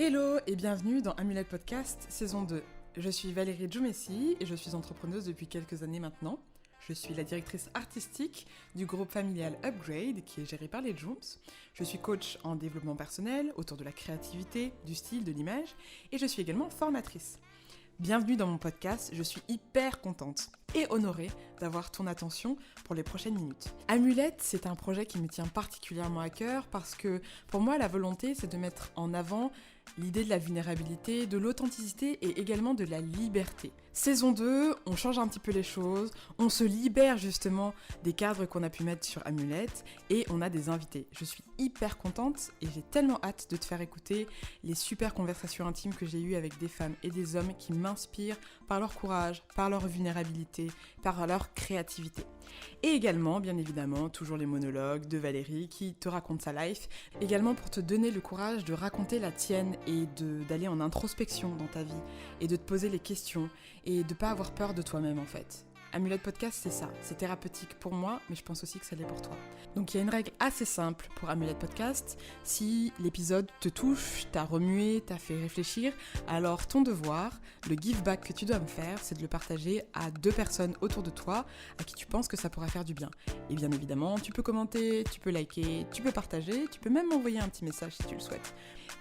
Hello et bienvenue dans Amulette Podcast, saison 2. Je suis Valérie Djoumessi et je suis entrepreneuse depuis quelques années maintenant. Je suis la directrice artistique du groupe familial Upgrade qui est géré par les Djooms. Je suis coach en développement personnel autour de la créativité, du style, de l'image et je suis également formatrice. Bienvenue dans mon podcast, je suis hyper contente et honorée d'avoir ton attention pour les prochaines minutes. Amulette, c'est un projet qui me tient particulièrement à cœur parce que pour moi, la volonté, c'est de mettre en avant l'idée de la vulnérabilité, de l'authenticité et également de la liberté. Saison 2, on change un petit peu les choses, on se libère justement des cadres qu'on a pu mettre sur Amulette et on a des invités. Je suis hyper contente et j'ai tellement hâte de te faire écouter les super conversations intimes que j'ai eues avec des femmes et des hommes qui m'inspirent par leur courage, par leur vulnérabilité, par leur créativité. Et également, bien évidemment, toujours les monologues de Valérie qui te raconte sa life, également pour te donner le courage de raconter la tienne et d'aller en introspection dans ta vie et de te poser les questions et de pas avoir peur de toi-même en fait. Amulette Podcast, c'est ça, c'est thérapeutique pour moi, mais je pense aussi que ça l'est pour toi. Donc il y a une règle assez simple pour Amulette Podcast. Si l'épisode te touche, t'a remué, t'a fait réfléchir, alors ton devoir, le give back que tu dois me faire, c'est de le partager à 2 personnes autour de toi à qui tu penses que ça pourrait faire du bien. Et bien évidemment, tu peux commenter, tu peux liker, tu peux partager, tu peux même m'envoyer un petit message si tu le souhaites.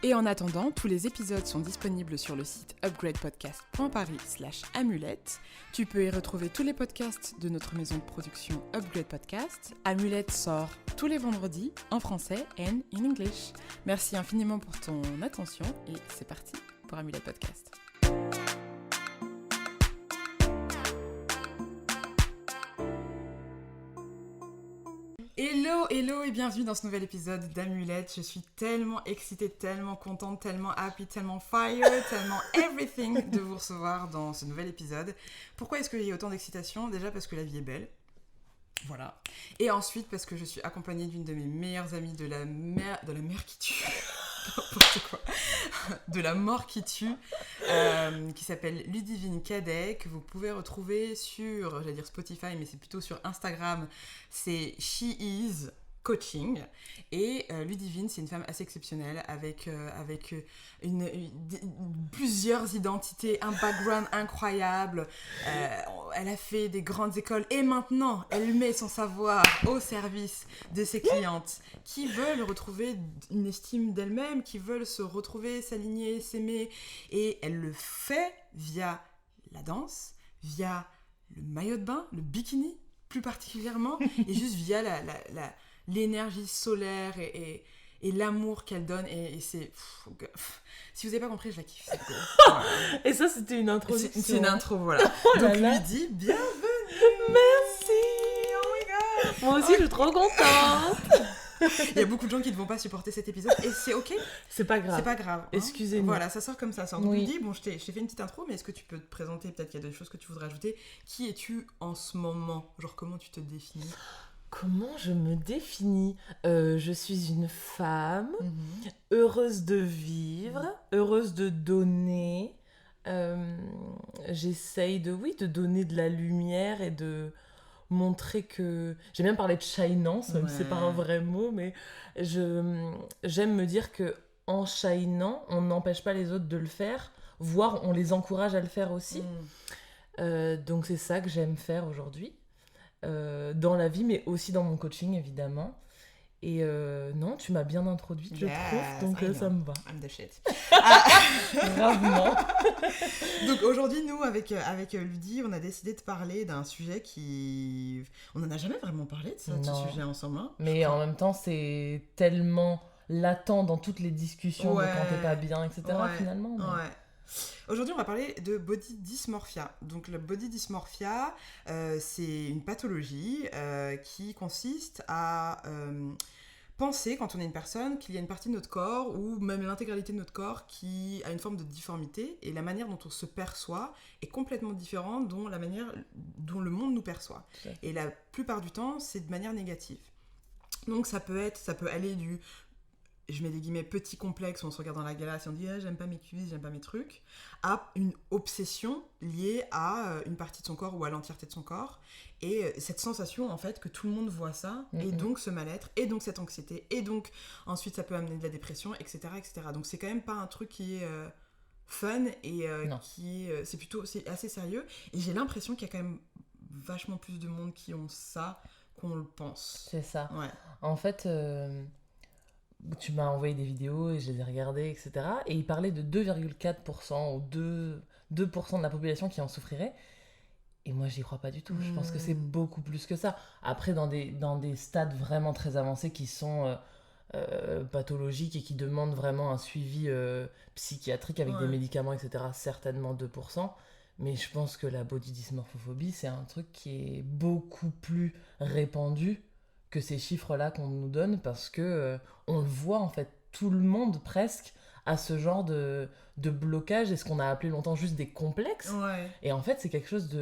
Et en attendant, tous les épisodes sont disponibles sur le site upgradepodcast.paris/amulette. Tu peux y retrouver tous les podcasts de notre maison de production Upgrade Podcast. Amulette sort tous les vendredis en français and in English. Merci infiniment pour ton attention et c'est parti pour Amulette Podcast. Hello et bienvenue dans ce nouvel épisode d'Amulette. Je suis tellement excitée, tellement contente, tellement happy, tellement fire, tellement everything de vous recevoir dans ce nouvel épisode. Pourquoi est-ce qu'il y a autant d'excitation ? Déjà parce que la vie est belle. Voilà. Et ensuite parce que je suis accompagnée d'une de mes meilleures amies de la mer qui tue. N'importe quoi. De la mort qui tue, qui s'appelle Ludivine Cadet, que vous pouvez retrouver sur, j'allais dire Spotify, mais c'est plutôt sur Instagram, c'est She Is Coaching. Et Ludivine, c'est une femme assez exceptionnelle, avec plusieurs identités, un background incroyable. Elle a fait des grandes écoles et maintenant, elle met son savoir au service de ses clientes qui veulent retrouver une estime d'elles-mêmes, qui veulent se retrouver, s'aligner, s'aimer. Et elle le fait via la danse, via le maillot de bain, le bikini plus particulièrement, et juste via l'énergie solaire et l'amour qu'elle donne. Et c'est... Si vous n'avez pas compris, je la kiffe. Voilà. Et ça, c'était une introduction. C'est une intro, voilà. Oh donc, là lui dit bienvenue. Merci. Oh my god. Moi aussi, je suis trop contente. Il y a beaucoup de gens qui ne vont pas supporter cet épisode et c'est ok. C'est pas grave. C'est pas grave. Hein. Excusez-nous. Voilà, ça sort comme ça sort. Donc, Oui. lui dit, bon, je t'ai fait une petite intro, mais est-ce que tu peux te présenter ? Peut-être qu'il y a des choses que tu voudrais ajouter. Qui es-tu en ce moment ? Genre, comment tu te définis ? Comment je me définis ? Je suis une femme heureuse de vivre, heureuse de donner. J'essaye de donner de la lumière et de montrer que... J'ai même parlé de shinance, même si c'est pas un vrai mot, mais j'aime me dire que en shinant, on n'empêche pas les autres de le faire, voire on les encourage à le faire aussi. Donc c'est ça que j'aime faire aujourd'hui. Dans la vie, mais aussi dans mon coaching, évidemment. Et non, tu m'as bien introduite, je trouve, donc ça me va. I'm the shit. Gravement. Donc aujourd'hui, nous, avec Ludi, on a décidé de parler d'un sujet qui... On n'en a jamais vraiment parlé de ce sujet ensemble. Hein, mais en même temps, c'est tellement latent dans toutes les discussions de quand t'es pas bien, etc. Finalement. Mais... Ouais. Aujourd'hui, on va parler de body dysmorphia. Donc, le body dysmorphia, c'est une pathologie qui consiste à penser, quand on est une personne, qu'il y a une partie de notre corps ou même l'intégralité de notre corps qui a une forme de difformité et la manière dont on se perçoit est complètement différente de la manière dont le monde nous perçoit. Et la plupart du temps, c'est de manière négative. Donc, ça peut aller du je mets des guillemets, petit complexe où on se regarde dans la glace et on dit j'aime pas mes cuisses, j'aime pas mes trucs, à une obsession liée à une partie de son corps ou à l'entièreté de son corps. Et cette sensation, en fait, que tout le monde voit ça, et donc ce mal-être, et donc cette anxiété, et donc ensuite ça peut amener de la dépression, etc. etc. Donc c'est quand même pas un truc qui est fun, et c'est assez sérieux. Et j'ai l'impression qu'il y a quand même vachement plus de monde qui ont ça qu'on le pense. C'est ça. Ouais. En fait, tu m'as envoyé des vidéos et je les ai regardées, etc. Et il parlait de 2,4% ou 2% de la population qui en souffrirait. Et moi, j'y crois pas du tout. Je pense que c'est beaucoup plus que ça. Après, dans des stades vraiment très avancés qui sont pathologiques et qui demandent vraiment un suivi psychiatrique avec des médicaments, etc., certainement 2%. Mais je pense que la body dysmorphophobie, c'est un truc qui est beaucoup plus répandu que ces chiffres-là qu'on nous donne, parce que on le voit, en fait, tout le monde presque a ce genre de blocage et ce qu'on a appelé longtemps juste des complexes. Ouais. Et en fait, c'est quelque chose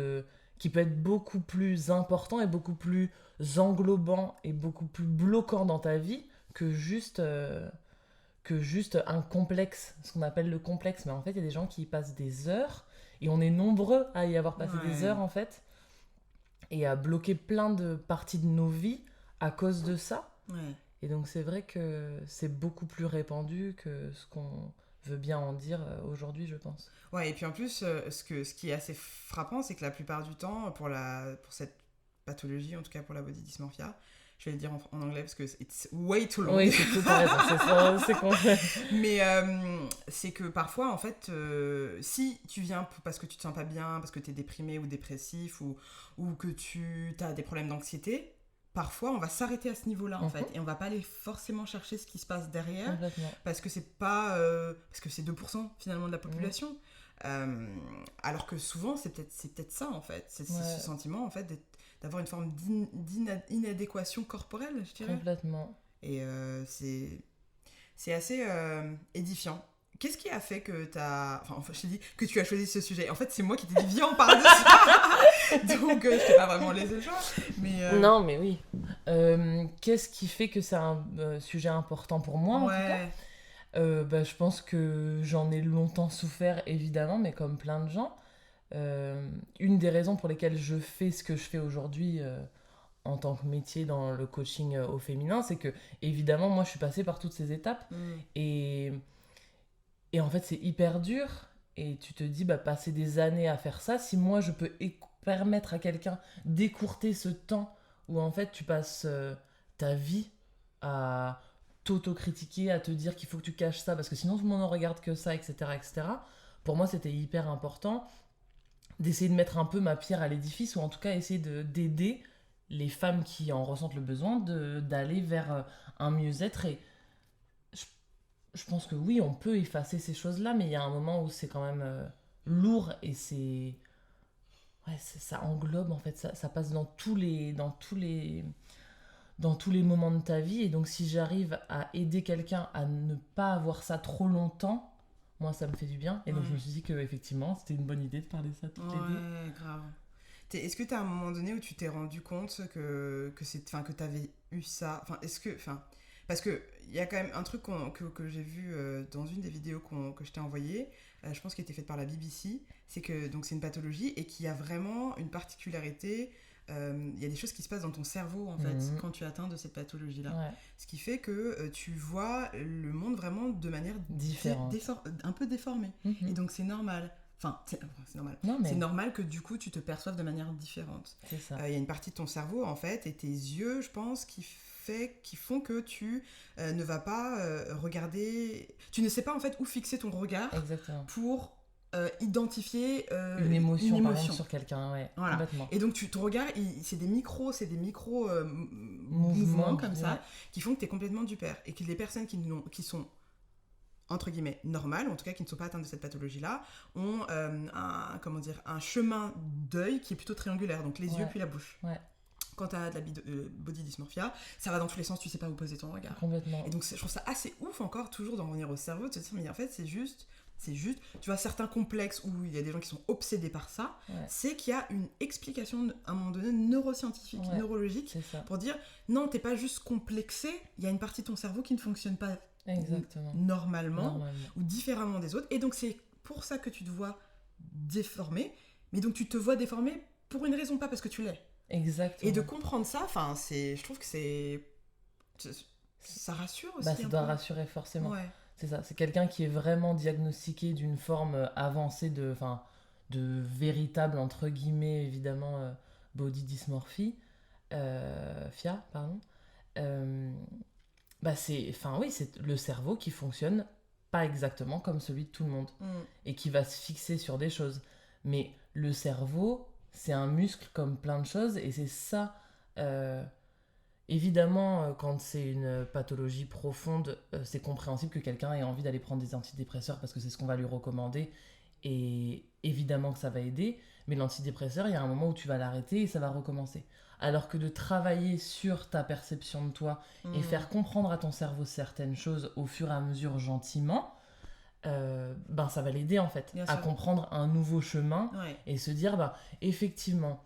qui peut être beaucoup plus important et beaucoup plus englobant et beaucoup plus bloquant dans ta vie que juste un complexe, ce qu'on appelle le complexe. Mais en fait, il y a des gens qui y passent des heures, et on est nombreux à y avoir passé des heures, en fait, et à bloquer plein de parties de nos vies à cause de ça. Ouais. Et donc c'est vrai que c'est beaucoup plus répandu que ce qu'on veut bien en dire aujourd'hui, je pense. Ouais, et puis en plus, ce qui est assez frappant, c'est que la plupart du temps, pour cette pathologie, en tout cas pour la body dysmorphia, je vais le dire en anglais parce que it's way too long. Oui, c'est tout à raison, c'est complet. Mais c'est que parfois, en fait, si tu viens parce que tu te sens pas bien, parce que tu es déprimé ou dépressif, ou que tu as des problèmes d'anxiété, parfois on va s'arrêter à ce niveau-là, en fait, et on va pas aller forcément chercher ce qui se passe derrière. Complètement. Parce que c'est pas parce que c'est 2% finalement de la population. Alors que souvent c'est peut-être ça, en fait, c'est ce sentiment, en fait, d'avoir une forme d'inadéquation corporelle, je dirais. Complètement. Et c'est assez édifiant. Qu'est-ce qui a fait que je t'ai dit que tu as choisi ce sujet. En fait, c'est moi qui t'ai dit viens, on parle de ça. Donc, je t'ai pas vraiment laissé le choix. Mais, Non, mais oui. Qu'est-ce qui fait que c'est un sujet important pour moi, en tout cas je pense que j'en ai longtemps souffert, évidemment, mais comme plein de gens. Une des raisons pour lesquelles je fais ce que je fais aujourd'hui en tant que métier dans le coaching au féminin, c'est que, évidemment, moi, je suis passée par toutes ces étapes. Et en fait, c'est hyper dur. Et tu te dis, passer des années à faire ça, si moi, je peux permettre à quelqu'un d'écourter ce temps où, en fait, tu passes ta vie à t'autocritiquer, à te dire qu'il faut que tu caches ça, parce que sinon, tout le monde ne regarde que ça, etc., etc. Pour moi, c'était hyper important d'essayer de mettre un peu ma pierre à l'édifice, ou en tout cas, essayer d'aider les femmes qui en ressentent le besoin d'aller vers un mieux-être. Et je pense que oui, on peut effacer ces choses-là, mais il y a un moment où c'est quand même lourd, et ça englobe, en fait, ça passe dans tous les moments de ta vie. Et donc si j'arrive à aider quelqu'un à ne pas avoir ça trop longtemps, moi ça me fait du bien. Et donc je me suis dit qu'effectivement c'était une bonne idée de parler de ça toutes les deux. Ouais, grave. Est-ce que t'as un moment donné où tu t'es rendu compte que t'avais eu ça, parce que il y a quand même un truc que j'ai vu dans une des vidéos que je t'ai envoyées, je pense qu'elle était faite par la BBC, c'est que donc c'est une pathologie et qu'il y a vraiment une particularité. Il y a des choses qui se passent dans ton cerveau, en fait, quand tu es atteint de cette pathologie-là. Ouais. Ce qui fait que tu vois le monde vraiment de manière différente, un peu déformée. Et donc c'est normal. Enfin, c'est normal. C'est normal que du coup tu te perçoives de manière différente. C'est ça. Il y a une partie de ton cerveau, en fait, et tes yeux, je pense, qui font que tu ne vas pas regarder. Tu ne sais pas, en fait, où fixer ton regard. Exactement. Pour identifier une émotion. Par exemple, sur quelqu'un, voilà. Complètement. Et donc ton regard, c'est des micros mouvements comme ça, qui font que tu es complètement du pair, et que les personnes qui sont entre guillemets normales, en tout cas qui ne sont pas atteintes de cette pathologie-là, ont un chemin d'œil qui est plutôt triangulaire, donc les yeux puis la bouche. Quand tu as de la body dysmorphia, ça va dans tous les sens, tu sais pas où poser ton regard. Complètement. Et donc je trouve ça assez ouf encore, toujours d'en revenir au cerveau, de se dire, mais en fait c'est juste, tu vois, certains complexes où il y a des gens qui sont obsédés par ça, c'est qu'il y a une explication à un moment donné neuroscientifique, neurologique, pour dire, non, t'es pas juste complexé, il y a une partie de ton cerveau qui ne fonctionne pas Exactement. Normalement, ou différemment des autres. Et donc, c'est pour ça que tu te vois déformé. Mais donc, tu te vois déformé pour une raison, pas parce que tu l'es. Exactement. Et de comprendre ça, je trouve que ça rassure aussi. Ça doit rassurer forcément. Ouais. C'est ça, c'est quelqu'un qui est vraiment diagnostiqué d'une forme avancée de véritable, entre guillemets, évidemment, body dysmorphie, FIA, pardon. C'est le cerveau qui fonctionne pas exactement comme celui de tout le monde et qui va se fixer sur des choses. Mais le cerveau, c'est un muscle comme plein de choses et c'est ça... Évidemment, quand c'est une pathologie profonde, c'est compréhensible que quelqu'un ait envie d'aller prendre des antidépresseurs parce que c'est ce qu'on va lui recommander. Et évidemment que ça va aider, mais l'antidépresseur, il y a un moment où tu vas l'arrêter et ça va recommencer. Alors que de travailler sur ta perception de toi et faire comprendre à ton cerveau certaines choses au fur et à mesure gentiment, ça va l'aider en fait à comprendre un nouveau chemin et se dire, effectivement,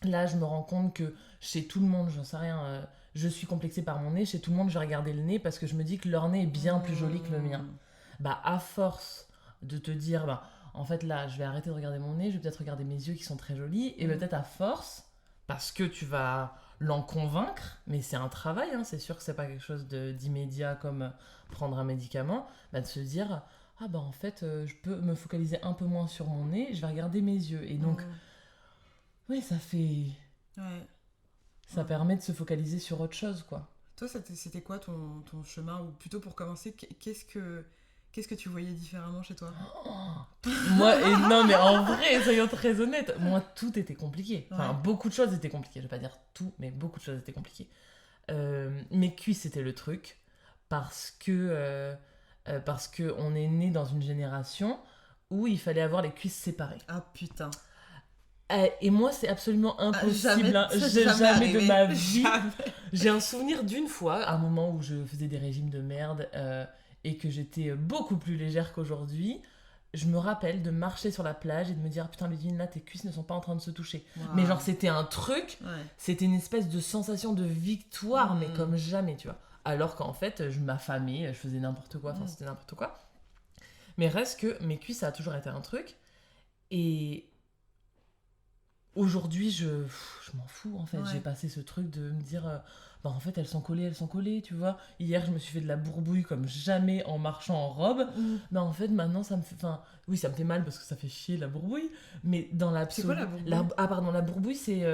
là je me rends compte que chez tout le monde, j'en sais rien... je suis complexée par mon nez, chez tout le monde je vais regarder le nez parce que je me dis que leur nez est bien plus joli que le mien. À force de te dire, en fait là je vais arrêter de regarder mon nez, je vais peut-être regarder mes yeux qui sont très jolis, et peut-être à force, parce que tu vas l'en convaincre, mais c'est un travail, c'est sûr que c'est pas quelque chose d'immédiat comme prendre un médicament, de se dire, en fait je peux me focaliser un peu moins sur mon nez, je vais regarder mes yeux, et donc oui, ça fait... Ouais. Ça permet de se focaliser sur autre chose, quoi. Toi, c'était quoi ton chemin? Ou plutôt pour commencer, qu'est-ce que tu voyais différemment chez toi? Non, mais en vrai, soyons très honnêtes, moi, tout était compliqué. Enfin, beaucoup de choses étaient compliquées. Je vais pas dire tout, mais beaucoup de choses étaient compliquées. Mes cuisses, c'était le truc. Parce que on est né dans une génération où il fallait avoir les cuisses séparées. Ah, putain. Et moi, c'est absolument impossible. Jamais de ma vie. J'ai un souvenir d'une fois, à un moment où je faisais des régimes de merde et que j'étais beaucoup plus légère qu'aujourd'hui. Je me rappelle de marcher sur la plage et de me dire, putain, Ludivine, là, tes cuisses ne sont pas en train de se toucher. Wow. Mais genre, c'était un truc, c'était une espèce de sensation de victoire, mais comme jamais, tu vois. Alors qu'en fait, je m'affamais, je faisais n'importe quoi, c'était n'importe quoi. Mais reste que mes cuisses, ça a toujours été un truc. Et... aujourd'hui, je m'en fous, en fait. J'ai passé ce truc de me dire, en fait, elles sont collées, tu vois. Hier, je me suis fait de la bourbouille comme jamais en marchant en robe. En fait, maintenant, ça me fait... Enfin, oui, ça me fait mal parce que ça fait chier, la bourbouille. Mais dans l'absolu... C'est quoi, la bourbouille? La bourbouille, c'est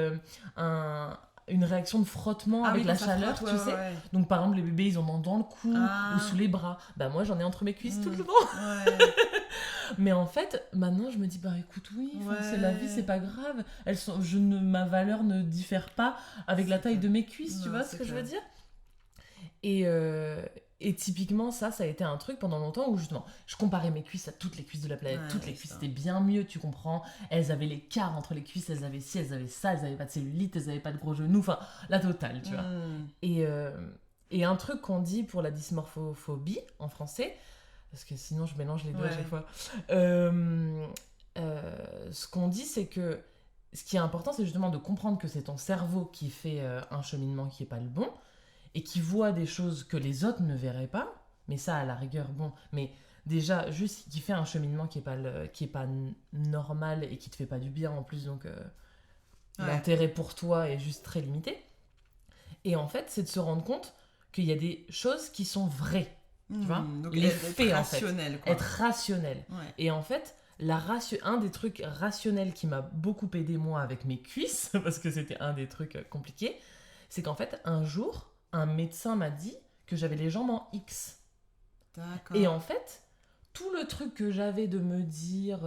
une réaction de frottement avec la chaleur, tu sais. Ouais. Donc, par exemple, les bébés, ils en ont dans le cou ou sous les bras. Moi, j'en ai entre mes cuisses tout le temps. Mais en fait, maintenant, je me dis, écoute, oui, c'est la vie, c'est pas grave. Ma valeur ne diffère pas avec la taille de mes cuisses, tu vois ce que je veux dire? Et typiquement, ça a été un truc pendant longtemps où justement, je comparais mes cuisses à toutes les cuisses de la planète. Toutes les cuisses étaient bien mieux, tu comprends. Elles avaient l'écart entre les cuisses, elles avaient ci, elles avaient ça, elles avaient pas de cellulite, elles avaient pas de gros genoux, enfin, la totale, tu vois. Et un truc qu'on dit pour la dysmorphophobie en français, parce que sinon je mélange les deux à chaque fois. Ce qu'on dit, c'est que ce qui est important, c'est justement de comprendre que c'est ton cerveau qui fait un cheminement qui est pas le bon et qui voit des choses que les autres ne verraient pas. Mais ça, à la rigueur, bon. Mais déjà, juste qui fait un cheminement qui est pas normal et qui te fait pas du bien en plus, donc l'intérêt pour toi est juste très limité. Et en fait, c'est de se rendre compte qu'il y a des choses qui sont vraies. Tu vois, donc les faits, en fait. Quoi. Être rationnel. Et en fait, un des trucs rationnels qui m'a beaucoup aidé, moi, avec mes cuisses, parce que c'était un des trucs compliqués, c'est qu'en fait, un jour, un médecin m'a dit que j'avais les jambes en X. D'accord. Et en fait, tout le truc que j'avais de me dire...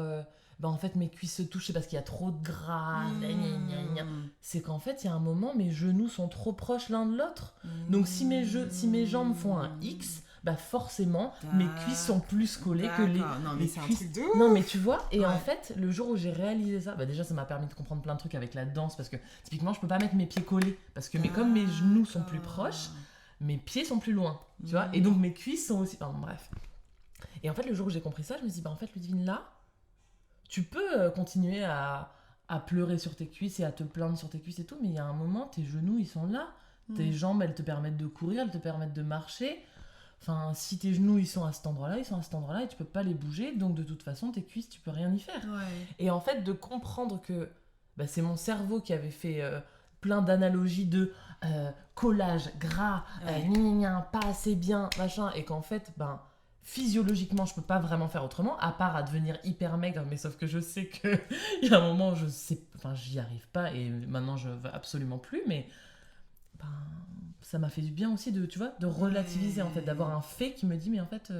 en fait, mes cuisses se touchent parce qu'il y a trop de gras, c'est qu'en fait, il y a un moment, mes genoux sont trop proches l'un de l'autre. Donc, si mes jambes font un X... forcément, mes cuisses sont plus collées que les c'est cuisses. Un truc de ouf. Non, mais tu vois, et en fait, le jour où j'ai réalisé ça, déjà, ça m'a permis de comprendre plein de trucs avec la danse, parce que typiquement, je peux pas mettre mes pieds collés, parce que comme mes genoux sont plus proches, mes pieds sont plus loin, tu vois, et donc mes cuisses sont aussi... Enfin, bref. Et en fait, le jour où j'ai compris ça, je me suis dit, en fait, Ludivine, là, tu peux continuer à pleurer sur tes cuisses et à te plaindre sur tes cuisses et tout, mais il y a un moment, tes genoux, ils sont là, tes jambes, elles te permettent de courir, elles te permettent de marcher. Enfin, si tes genoux, ils sont à cet endroit-là, ils sont à cet endroit-là et tu peux pas les bouger. Donc, de toute façon, tes cuisses, tu peux rien y faire. Ouais. Et en fait, de comprendre que c'est mon cerveau qui avait fait plein d'analogies de collage, gras, pas assez bien, machin. Et qu'en fait, physiologiquement, je peux pas vraiment faire autrement, à part à devenir hyper maigre. Mais sauf que je sais qu'il y a un moment, j'y arrive pas. Et maintenant, je veux absolument plus. Mais ça m'a fait du bien aussi de relativiser, en fait, d'avoir un fait qui me dit, mais en fait,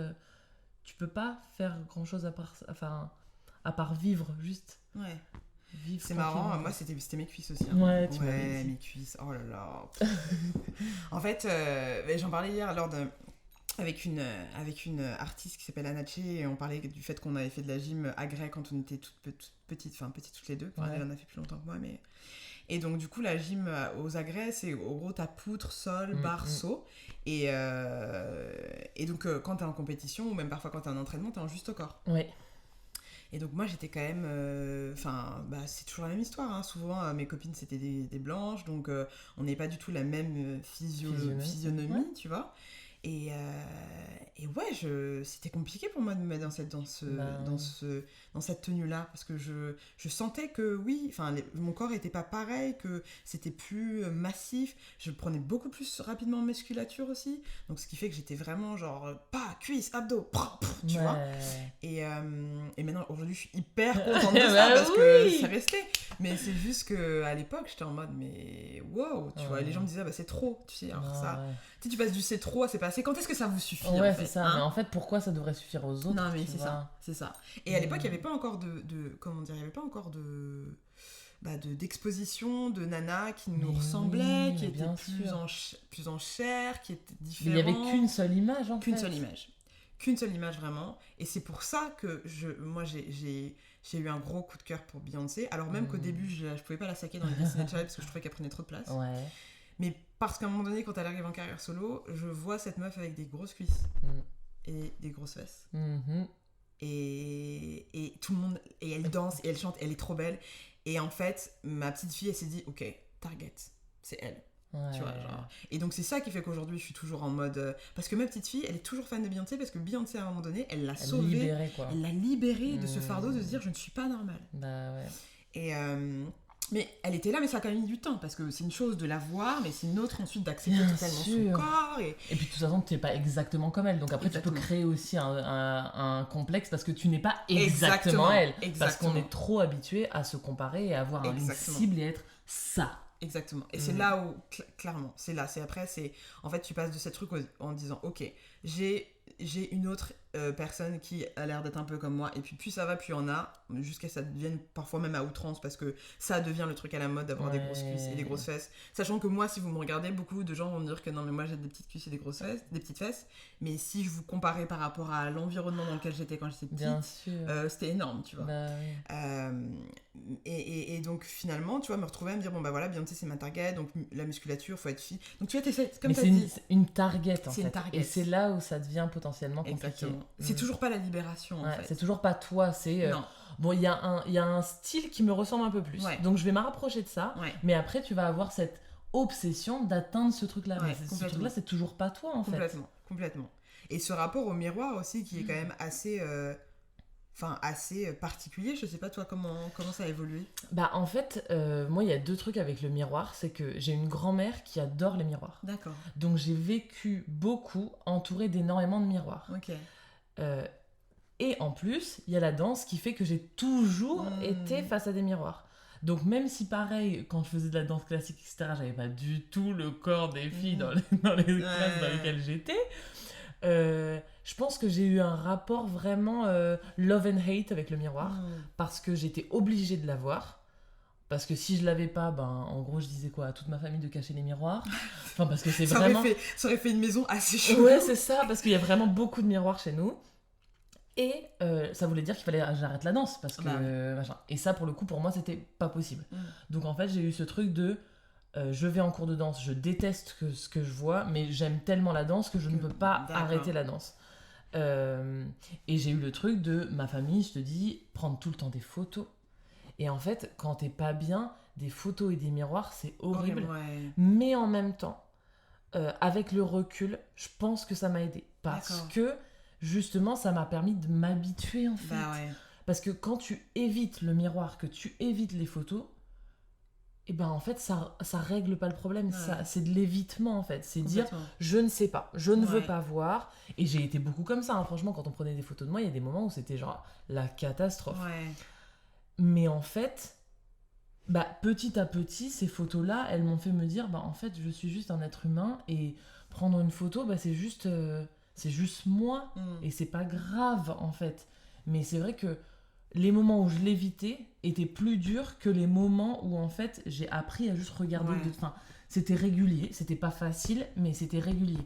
tu peux pas faire grand chose à part vivre, juste. Ouais. Vivre. C'est marrant, moi c'était mes cuisses aussi. Ouais, tu m'avais dit. Mes cuisses, oh là là. En fait, j'en parlais hier avec une artiste qui s'appelle Anache, et on parlait du fait qu'on avait fait de la gym à Grès quand on était toutes petites toutes les deux. Enfin, elle en a fait plus longtemps que moi, mais... Et donc, du coup, la gym aux agrès, c'est au gros, t'as poutre, sol, barre, saut. Et donc, quand t'es en compétition, ou même parfois quand t'es en entraînement, t'es en juste au corps. Ouais. Et donc, moi, j'étais quand même... c'est toujours la même histoire. Hein. Souvent, mes copines, c'était des blanches. Donc, on n'est pas du tout la même physionomie, tu vois. Et ouais, c'était compliqué pour moi de me mettre dans cette tenue-là, parce que je sentais que oui, mon corps était pas pareil, que c'était plus massif, je prenais beaucoup plus rapidement en musculature aussi, donc ce qui fait que j'étais vraiment genre cuisse, abdos, tu vois. Et maintenant, aujourd'hui, je suis hyper contente de ça, parce que ça restait, mais c'est juste qu'à l'époque, j'étais en mode, mais wow, tu vois, et les gens me disaient, c'est trop, tu sais, alors ça... Tu passes du c'est trop à c'est pas assez. Quand est-ce que ça vous suffit en fait, c'est ça. Mais en fait, pourquoi ça devrait suffire aux autres? Non, mais c'est ça. Et à l'époque, il n'y avait pas encore il n'y avait pas encore d'exposition de nanas qui nous ressemblaient, qui étaient plus en chair, qui étaient différentes. Mais il n'y avait qu'une seule image, Qu'une seule image, vraiment. Et c'est pour ça que moi, j'ai eu un gros coup de cœur pour Beyoncé. Alors même qu'au début, je ne pouvais pas la saquer dans les Destiny's Child parce que je trouvais qu'elle prenait trop de place. Ouais. Mais parce qu'à un moment donné, quand elle arrive en carrière solo, je vois cette meuf avec des grosses cuisses et des grosses fesses. Et tout le monde... Et elle danse, et elle chante, elle est trop belle. Et en fait, ma petite fille, elle s'est dit, ok, target, c'est elle. Ouais. Tu vois, genre. Et donc c'est ça qui fait qu'aujourd'hui, je suis toujours en mode... Parce que ma petite fille, elle est toujours fan de Beyoncé, parce que Beyoncé, à un moment donné, elle l'a sauvée. Elle l'a libérée de ce fardeau de se dire, je ne suis pas normale. Bah ouais. Et... Mais elle était là, mais ça a quand même mis du temps, parce que c'est une chose de la voir, mais c'est une autre ensuite d'accepter totalement son corps. Et puis de toute façon, tu n'es pas exactement comme elle, donc après tu peux créer aussi un complexe, parce que tu n'es pas exactement elle. Parce qu'on est trop habitué à se comparer et à avoir une cible et être ça. Exactement. Et c'est là où, clairement, c'est en fait, tu passes de ce truc en disant, ok, j'ai une autre personne qui a l'air d'être un peu comme moi, et puis plus ça va, plus il y en a, jusqu'à ce que ça devienne parfois même à outrance, parce que ça devient le truc à la mode d'avoir des grosses cuisses et des grosses fesses. Sachant que moi, si vous me regardez, beaucoup de gens vont me dire que non, mais moi j'ai des petites cuisses et des grosses fesses, des petites fesses, mais si je vous comparais par rapport à l'environnement dans lequel j'étais quand j'étais petite, c'était énorme, tu vois. Et donc finalement, tu vois, me retrouver à me dire, bon bah voilà, Beyoncé c'est ma target, donc la musculature, faut être fille. Donc tu vois, t'essaies, comme t'as dit. C'est une target en fait. Une target. Et c'est là où ça devient potentiellement compliqué. Exactement. C'est toujours pas la libération en fait. C'est toujours pas toi, c'est... Bon, il y a un style qui me ressemble un peu plus. Donc je vais me rapprocher de ça, mais après tu vas avoir cette obsession d'atteindre ce truc-là. Mais ce truc-là, c'est toujours pas toi en fait. Complètement. Et ce rapport au miroir aussi qui est quand même assez particulier. Je sais pas toi comment ça a évolué. Bah en fait, moi il y a deux trucs avec le miroir, c'est que j'ai une grand-mère qui adore les miroirs. D'accord. Donc j'ai vécu beaucoup entourée d'énormément de miroirs. Ok. Et en plus, il y a la danse qui fait que j'ai toujours été face à des miroirs. Donc même si pareil, quand je faisais de la danse classique, etc., j'avais pas du tout le corps des filles dans les classes dans lesquelles j'étais, je pense que j'ai eu un rapport vraiment love and hate avec le miroir, parce que j'étais obligée de l'avoir. Parce que si je l'avais pas, en gros, je disais quoi à toute ma famille de cacher les miroirs. Enfin, parce que c'est vraiment... Ça aurait fait une maison assez chaude. Ouais, c'est ça, parce qu'il y a vraiment beaucoup de miroirs chez nous. Et ça voulait dire qu'il fallait que j'arrête la danse, parce que machin. Et ça, pour le coup, pour moi, c'était pas possible. Donc en fait, j'ai eu ce truc de... je vais en cours de danse, je déteste ce que je vois, mais j'aime tellement la danse que je ne peux pas arrêter la danse. Et j'ai eu le truc de ma famille, je te dis, prendre tout le temps des photos. Et en fait, quand t'es pas bien, des photos et des miroirs, c'est horrible. Mais en même temps, avec le recul, je pense que ça m'a aidé. Parce que, justement, ça m'a permis de m'habituer, en fait. Parce que quand tu évites le miroir, que tu évites les photos, et ben en fait, ça règle pas le problème. C'est de l'évitement, en fait. C'est dire, je ne sais pas, je ne veux pas voir. Et j'ai été beaucoup comme ça, hein. Franchement, quand on prenait des photos de moi, il y a des moments où c'était genre la catastrophe. Mais en fait, petit à petit, ces photos-là, elles m'ont fait me dire, en fait, je suis juste un être humain. Et prendre une photo, c'est juste moi. Et c'est pas grave, en fait. Mais c'est vrai que les moments où je l'évitais étaient plus durs que les moments où en fait j'ai appris à juste regarder. Enfin, c'était régulier, c'était pas facile, mais c'était régulier.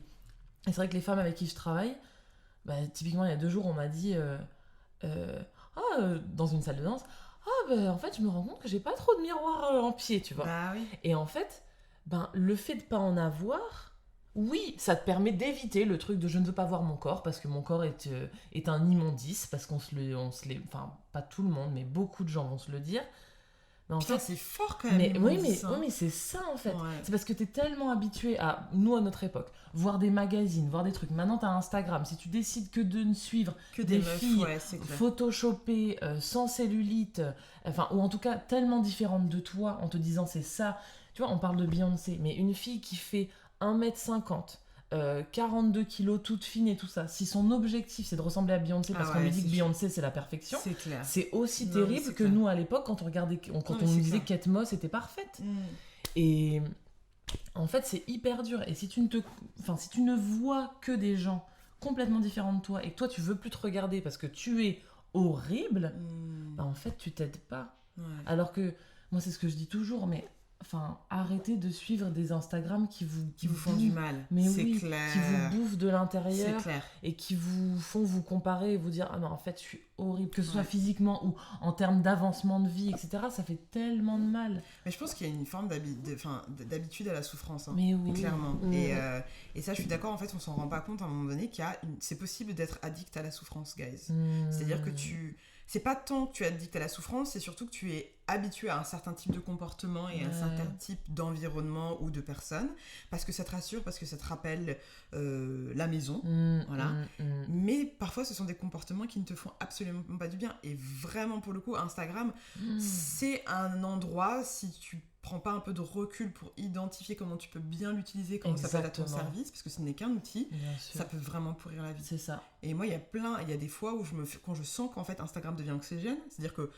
Et c'est vrai que les femmes avec qui je travaille, typiquement il y a 2 jours, on m'a dit dans une salle de danse, en fait je me rends compte que j'ai pas trop de miroir en pied, tu vois. Et en fait, le fait de pas en avoir, oui, ça te permet d'éviter le truc de je ne veux pas voir mon corps parce que mon corps est un immondice, parce qu'on se le, enfin pas tout le monde, mais beaucoup de gens vont se le dire. Mais en fait, c'est fort quand même. Oui, mais c'est ça en fait. C'est parce que t'es tellement habitué à, nous à notre époque, voir des magazines, voir des trucs. Maintenant t'as Instagram, si tu décides que de ne suivre que des filles photoshopées, sans cellulite, ou en tout cas tellement différentes de toi, en te disant c'est ça. Tu vois, on parle de Beyoncé, mais une fille qui fait 1m50, 42 kilos, toute fine et tout ça. Si son objectif c'est de ressembler à Beyoncé parce qu'on lui dit que Beyoncé c'est la perfection, c'est aussi terrible que nous à l'époque quand on regardait, quand on nous disait Kate Moss était parfaite. Et en fait c'est hyper dur. Et si tu ne vois que des gens complètement différents de toi et que toi tu veux plus te regarder parce que tu es horrible, en fait tu t'aides pas. Alors que moi c'est ce que je dis toujours, mais arrêtez de suivre des Instagram qui vous font du mal. Mais clair. Qui vous bouffent de l'intérieur et qui vous font vous comparer et vous dire ah non en fait je suis horrible, que ce soit physiquement ou en termes d'avancement de vie, etc. Ça fait tellement de mal. Mais je pense qu'il y a une forme d'habitude à la souffrance, hein, mais oui, clairement. Et ça je suis d'accord, en fait on s'en rend pas compte à un moment donné c'est possible d'être addict à la souffrance, guys. C'est-à-dire que c'est pas tant que tu es addict à la souffrance, c'est surtout que tu es habitué à un certain type de comportement et à un certain type d'environnement ou de personnes, parce que ça te rassure, parce que ça te rappelle la maison, voilà. Mais parfois ce sont des comportements qui ne te font absolument pas du bien. Et vraiment pour le coup, Instagram, c'est un endroit, si tu prends pas un peu de recul pour identifier comment tu peux bien l'utiliser, comment ça peut être à ton service, parce que ce n'est qu'un outil, ça peut vraiment pourrir la vie. C'est ça. Et moi, il y a des fois où quand je sens qu'en fait Instagram devient anxiogène, c'est-à-dire que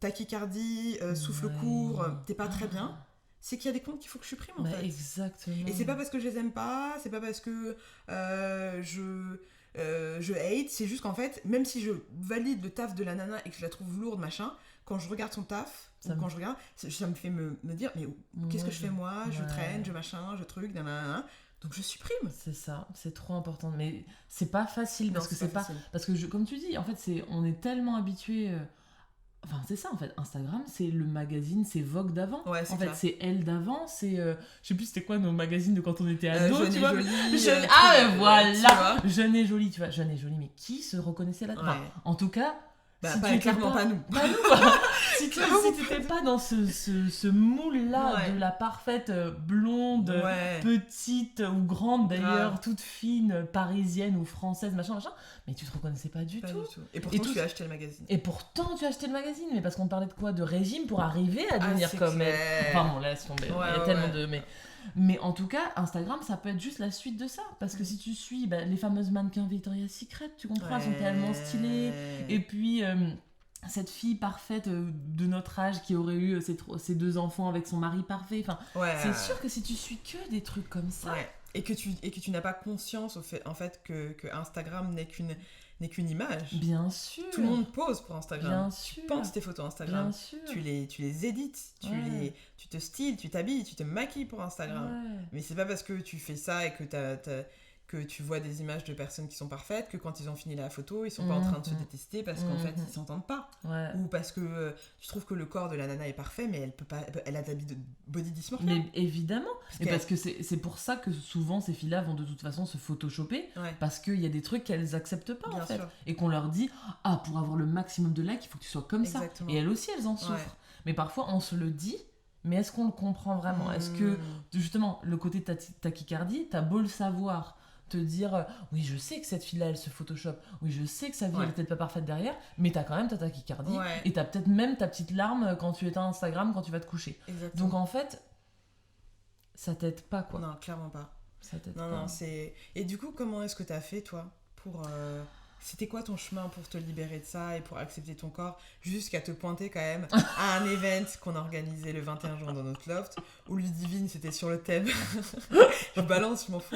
tachycardie, souffle court, t'es pas très bien, c'est qu'il y a des comptes qu'il faut que je supprime en fait. Exactement. Et c'est pas parce que je les aime pas, c'est pas parce que je hate, c'est juste qu'en fait, même si je valide le taf de la nana et que je la trouve lourde, machin, quand je regarde son taf, quand je regarde, ça me fait me dire, mais qu'est-ce que je fais moi ? Je traîne, je machin, je truc, nanana. Donc je supprime. C'est ça, c'est trop important. Mais c'est pas facile parce que c'est pas. Parce que comme tu dis, en fait, on est tellement habitué. C'est ça en fait. Instagram, c'est le magazine, c'est Vogue d'avant. Ouais, c'est en fait, clair. c'est Elle d'avant. C'est. Je sais plus c'était quoi nos magazines de quand on était ado. Jeune tu et vois. jolie. Voilà. Jeune et jolie, tu vois. Jeune et jolie, mais qui se reconnaissait là-dedans ? En tout cas. Clairement pas nous. Si tu n'étais pas dans ce moule-là de la parfaite blonde, petite ou grande d'ailleurs, toute fine, parisienne ou française, machin, mais tu te reconnaissais pas du tout. Et pourtant tu as acheté le magazine. Et pourtant tu as acheté le magazine, mais parce qu'on parlait de quoi ? De régime pour arriver à devenir comme elle. Enfin bon, laisse tomber. Il y a tellement de... Mais en tout cas, Instagram, ça peut être juste la suite de ça. Parce que si tu suis les fameuses mannequins Victoria's Secret, tu comprends, elles sont tellement stylées. Et puis, cette fille parfaite de notre âge qui aurait eu ses 2 enfants avec son mari parfait. C'est sûr que si tu suis que des trucs comme ça... Et que tu n'as pas conscience en fait que Instagram n'est qu'une image. Bien sûr. Tout le monde pose pour Instagram. Bien sûr. Tu penses tes photos Instagram. Bien sûr. Tu les édites, tu te styles, tu t'habilles, tu te maquilles pour Instagram. Mais c'est pas parce que tu fais ça et que que tu vois des images de personnes qui sont parfaites que quand ils ont fini la photo, ils sont pas en train de se détester parce qu'en fait ils s'entendent pas. Ou parce que tu trouves que le corps de la nana est parfait mais elle a de body dysmorphia. Mais évidemment. Parce que c'est pour ça que souvent ces filles-là vont de toute façon se photoshopper parce qu'il y a des trucs qu'elles acceptent pas en fait. Et qu'on leur dit pour avoir le maximum de likes il faut que tu sois comme ça. Et elles aussi elles en souffrent. Mais parfois on se le dit mais est-ce qu'on le comprend vraiment ? Est-ce que, justement, le côté tachycardie, t'as beau le savoir, te dire oui, je sais que cette fille-là, elle se Photoshop, oui, je sais que sa vie, elle est peut-être pas parfaite derrière, mais t'as quand même ta tachycardie, et t'as peut-être même ta petite larme quand tu éteins Instagram, quand tu vas te coucher. Exactement. Donc en fait, ça t'aide pas, quoi. Non, clairement pas. Ça t'aide non, pas. Non, c'est... Et du coup, comment est-ce que t'as fait, toi, pour... C'était quoi ton chemin pour te libérer de ça et pour accepter ton corps, jusqu'à te pointer quand même à un event qu'on a organisé le 21 juin dans notre loft, où Ludivine, c'était sur le thème... je balance, je m'en fous.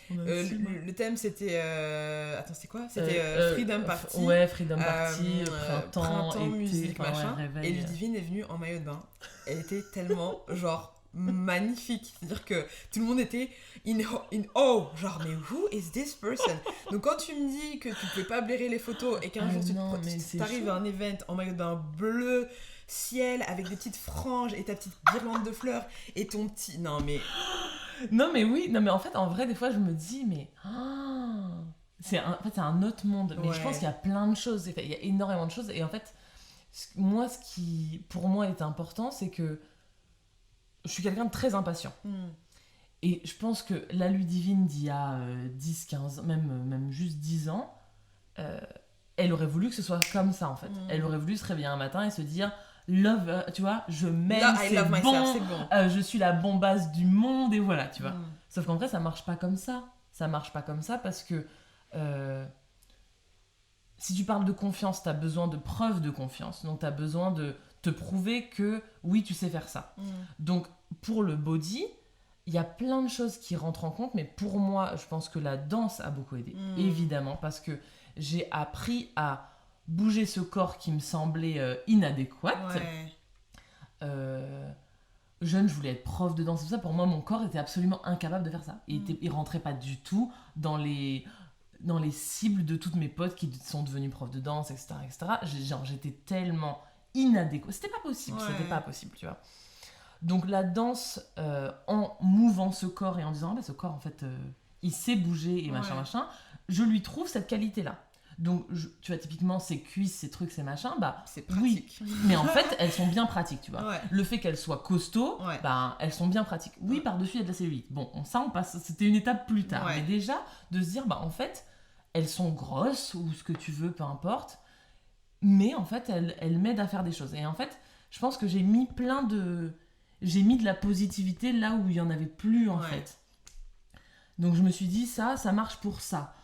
Le thème, c'était... Attends, c'était quoi ? C'était Freedom Party. Ouais, Freedom Party, printemps, été, musique, machin. réveil. Et Ludivine est venue en maillot de bain. Elle était tellement, genre... magnifique, c'est-à-dire que tout le monde était in genre mais who is this person? Donc quand tu me dis que tu pouvais pas blairer les photos et qu'un jour tu t'arrives à un event en maillot de bain bleu ciel avec des petites franges et ta petite guirlande de fleurs et ton petit non mais en fait en vrai des fois je me dis mais c'est un autre monde, mais je pense qu'il y a plein de choses, il y a énormément de choses, et en fait moi ce qui pour moi est important, c'est que je suis quelqu'un de très impatient. Et je pense que la Ludivine d'il y a 10, 15, même juste 10 ans, elle aurait voulu que ce soit comme ça, en fait. Elle aurait voulu se réveiller un matin et se dire « Love, tu vois, je m'aime, c'est bon. Je suis la bombasse du monde, et voilà, tu vois. » Sauf qu'en vrai, ça marche pas comme ça. Ça marche pas comme ça parce que si tu parles de confiance, t'as besoin de preuves de confiance. Donc t'as besoin de te prouver que oui, tu sais faire ça. Donc pour le body, il y a plein de choses qui rentrent en compte, mais pour moi, je pense que la danse a beaucoup aidé, évidemment, parce que j'ai appris à bouger ce corps qui me semblait inadéquat. Jeune, je voulais être prof de danse, tout ça. Pour moi, mon corps était absolument incapable de faire ça. Il rentrait pas du tout dans les cibles de toutes mes potes qui sont devenues profs de danse, etc. J'étais tellement inadéquat. C'était pas possible, tu vois. Donc la danse, en mouvant ce corps et en disant ce corps en fait il sait bouger et machin, je lui trouve cette qualité-là. Donc tu vois, typiquement ces cuisses, ces trucs, ces machins, c'est pratique. Oui, mais en fait elles sont bien pratiques, tu vois. Le fait qu'elles soient costauds, elles sont bien pratiques. Oui, par-dessus il y a de la cellulite. Bon, ça on passe, c'était une étape plus tard. Mais déjà de se dire en fait elles sont grosses ou ce que tu veux, peu importe, mais en fait elles m'aident à faire des choses. Et en fait je pense que j'ai mis de la positivité là où il y en avait plus, en fait. Donc je me suis dit ça marche pour ça.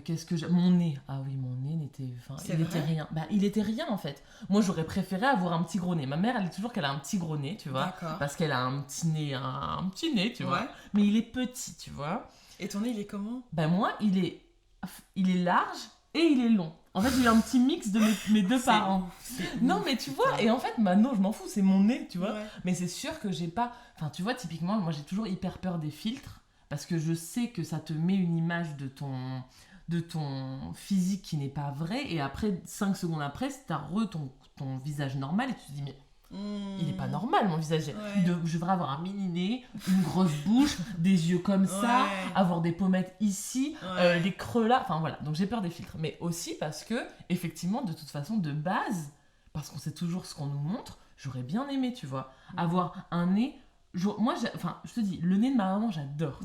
Qu'est-ce que j'ai... Mon nez. Ah oui, mon nez n'était... était rien. Il était rien, en fait. Moi, j'aurais préféré avoir un petit gros nez. Ma mère, elle dit toujours qu'elle a un petit gros nez, tu vois. D'accord. Parce qu'elle a un petit nez, tu vois. Mais il est petit, tu vois. Et ton nez, il est comment ? Moi, il est large et il est long. En fait, j'ai eu un petit mix de mes deux parents. Non, mais tu vois, et en fait, non, je m'en fous, c'est mon nez, tu vois. Mais c'est sûr que j'ai pas... Enfin, tu vois, typiquement, moi, j'ai toujours hyper peur des filtres, parce que je sais que ça te met une image de ton physique qui n'est pas vrai, et après, 5 secondes après, t'as ton visage normal, et tu te dis, mais il est pas normal, mon visage. Je devrais avoir un mini nez, une grosse bouche, des yeux comme ça, avoir des pommettes ici, des creux là, enfin voilà. Donc j'ai peur des filtres, mais aussi parce que effectivement, de toute façon, de base, parce qu'on sait toujours ce qu'on nous montre, j'aurais bien aimé, tu vois, avoir un nez. Moi, je te dis, le nez de ma maman, j'adore.